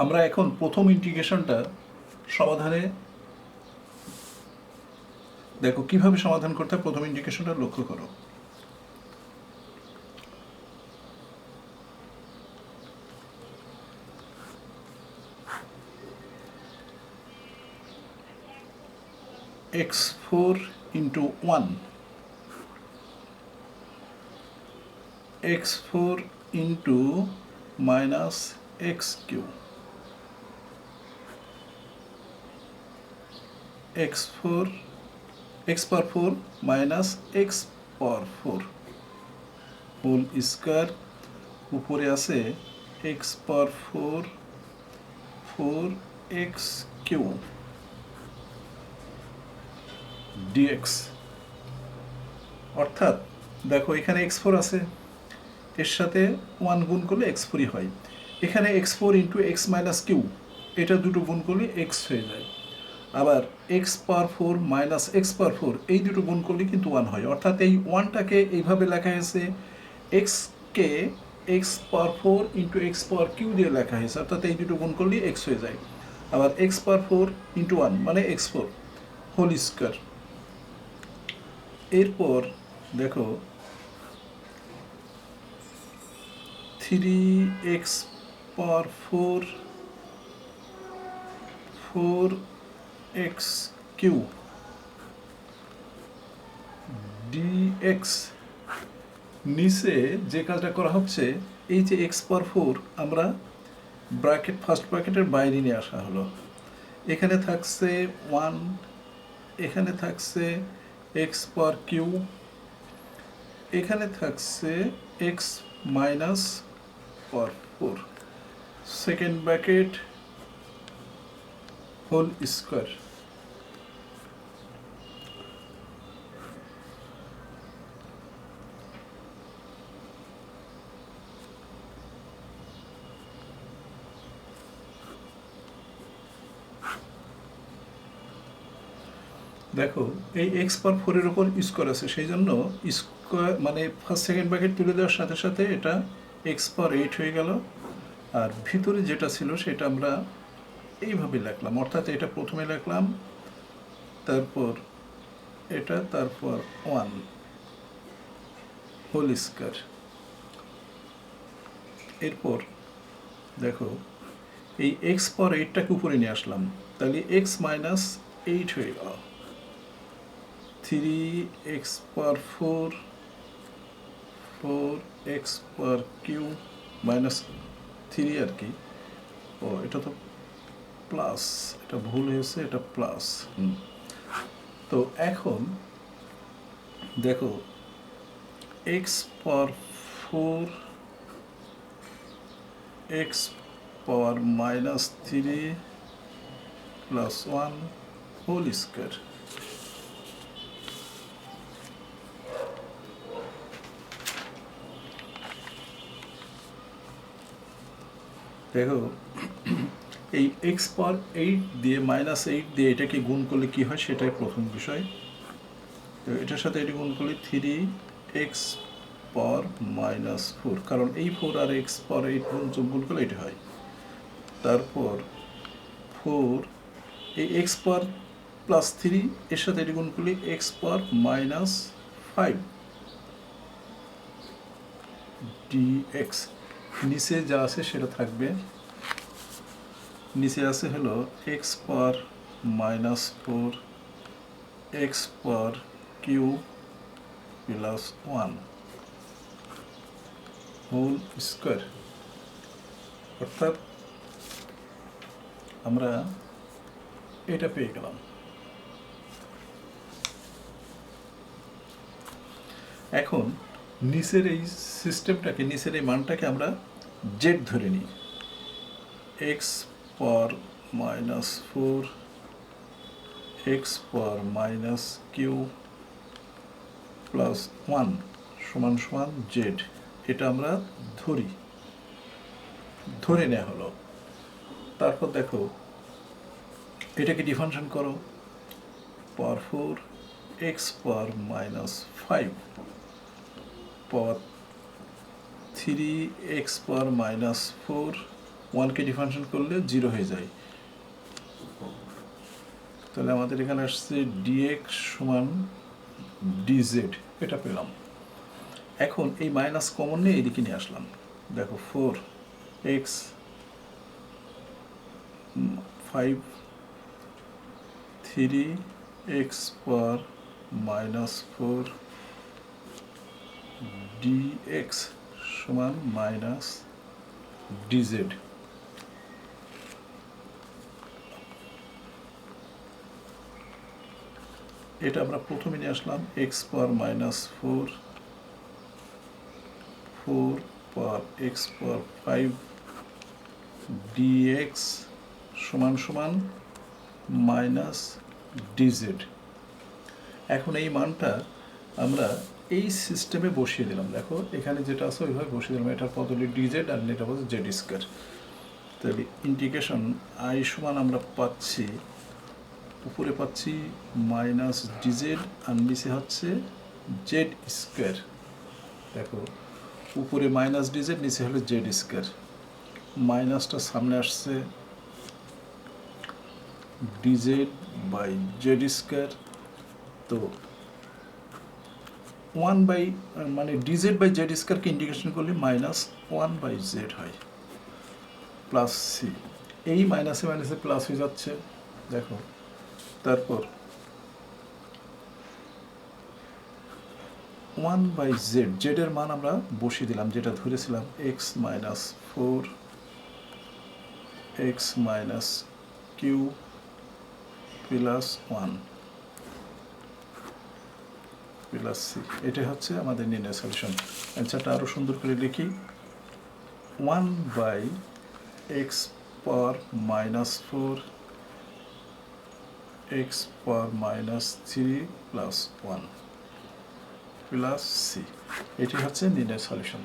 আমরা এখন প্রথম ইন্টিগ্রেশনটা সমাধানে দেখো কিভাবে সমাধান করতে হয়। প্রথম ইন্টিগ্রেশনটা লক্ষ্য করো। x4 into 1 x4 into minus x cube x4 x power 4 minus x power 4 whole square উপরে আছে x power 4 4x cube dx। অর্থাৎ দেখো এখানে x4 আছে, এর সাথে 1 গুণ করলে x4 হয়। এখানে x4 into x minus Q, এটা দুটো গুণ করলে x হয়ে যায়। আবার x power 4 minus x power 4 এই দুটো গুণ করলে কিন্তু 1 হয়। অর্থাৎ এই 1টাকে এইভাবে লেখা হয়েছে x-কে x পাওয়ার 4 ইন্টু এক্স পাওয়ার কিউ দিয়ে লেখা হয়েছে, অর্থাৎ এই দুটো গুণ করলে x হয়ে যায়। আবার x পাওয়ার 4 ইন্টু 1 মানে x4 হোল স্কয়ার। এরপর দেখো 3x পাওয়ার 4 4x কিউ dx। নিচে যে কাজটা করা হচ্ছে, এই যে x পাওয়ার 4 আমরা ব্র্যাকেট ফার্স্ট ব্র্যাকেটের বাইরে নিয়ে আসা হলো। এখানে থাকছে 1, এখানে থাকছে x পাওয়ার কিউ, এখানে থাকছে x minus power 4 second bracket whole square. দেখো এই এক্স পাওয়ার 4-এর ওপর স্কোয়ার আছে, সেই জন্য স্কোয়ার মানে ফার্স্ট সেকেন্ড ব্র্যাকেট তুলে দেওয়ার সাথে সাথে এটা এক্স পাওয়ার 8 হয়ে গেল। আর ভিতরে যেটা ছিল সেটা আমরা এইভাবে লিখলাম, অর্থাৎ এটা প্রথমে লিখলাম, তারপর এটা, তারপর 1 হোল স্কয়ার। এরপর দেখো এই এক্স পাওয়ার 8টাকে উপরে নিয়ে আসলাম, তাহলে এক্স মাইনাস 8 হয়ে গেল। 3x পাওয়ার 4 4x পাওয়ার কিউ মাইনাস 3 আর কি। ও এটা তো প্লাস, এটা ভুল হয়েছে, এটা প্লাস। তো এখন দেখো x power 4 x power minus 3 plus 1 whole square. দেখো এই এক্স পাওয়ার 8 দিয়ে মাইনাস 8 দিয়ে এটাকে গুণ করলে কি হয় সেটাই প্রথম বিষয়। তো এটার সাথে এটি গুণ করলে 3x পাওয়ার মাইনাস 4, কারণ এই 4 আর এক্স পাওয়ার 8 গুণ করলে এটা হয়। তারপর 4 এই এক্স পাওয়ার প্লাস 3 এর সাথে এটি গুণ করলে এক্স পাওয়ার মাইনাস 5 dx। নিচে যা আছে সেটা থাকবে, নিচে আছে হলো এক্স পাওয়ার মাইনাস 4 এক্স পাওয়ার কিউ প্লাস 1 হোল স্কয়ার। অর্থাৎ আমরা এটা পেয়ে গেলাম। এখন নিচের এই সিস্টেমটাকে, নিচের এই মানটাকে আমরা জেড ধরে নিই। X power minus 4 x power minus q plus 1 সমান সমান জেড। এটা আমরা ধরে নেওয়া হলো। তারপর দেখো এটাকে ডিফারেন্সিয়েট করো, পাওয়ার 4 এক্স পাওয়ার মাইনাস 5 পাওয়ার 3 এক্স পাওয়ার মাইনাস 4 ওয়ানকে ডিফারেন্সিয়েট করলে 0 হয়ে যায়। তাহলে আমাদের এখানে আসছে ডিএক্স সমান ডিজেড, এটা পেলাম। এখন এই মাইনাস কমন নিয়ে এদিকে নিয়ে আসলাম। দেখো 4x 5 3x পাওয়ার -4 dx সমান মাইনাস ডিজেড। এটা আমরা প্রথমে নিয়ে আসলাম x পাওয়ার -4 পাওয়ার x পাওয়ার 5 dx সমান সমান মাইনাস ডিজেড। এখন এই মানটা আমরা এই সিস্টেমে বসিয়ে দিলাম। দেখো এখানে যেটা আছে ওইভাবে বসিয়ে দিলাম। এটার পদ হলো ডিজেড আর এটা হচ্ছে জেড স্কোয়ার। তাহলে ইন্টিগ্রেশন আই সমান আমরা পাচ্ছি, উপরে পাচ্ছি মাইনাস ডিজেড আর নিচে হচ্ছে জেড স্কোয়ার। দেখো উপরে মাইনাস ডিজেড, নিচে হলো জেড স্কোয়ার। মাইনাসটা সামনে আসছে, ডিজেড বাই জেড স্কোয়ার। তো 1 বাই মানে ডিজেড বাই জেড স্কোয়ারকে ইন্টিগ্রেশন করলে -1 বাই জেড হয়, প্লাস সি। এই মাইনাসে মাইনাসে প্লাস হয়ে যাচ্ছে, দেখো। তারপর 1 বাই জেড, জেডের মান আমরা বসিয়ে দিলাম, যেটা ধরেছিলাম x minus 4 x minus q plus 1 plus c. এটা হচ্ছে আমাদের নির্ণয় সলিউশন। অ্যান্সারটা আরও সুন্দর করে লিখি, 1 by x power -4 x power -3 plus 1 plus c. এটি হচ্ছে নির্ণয় সলিউশন।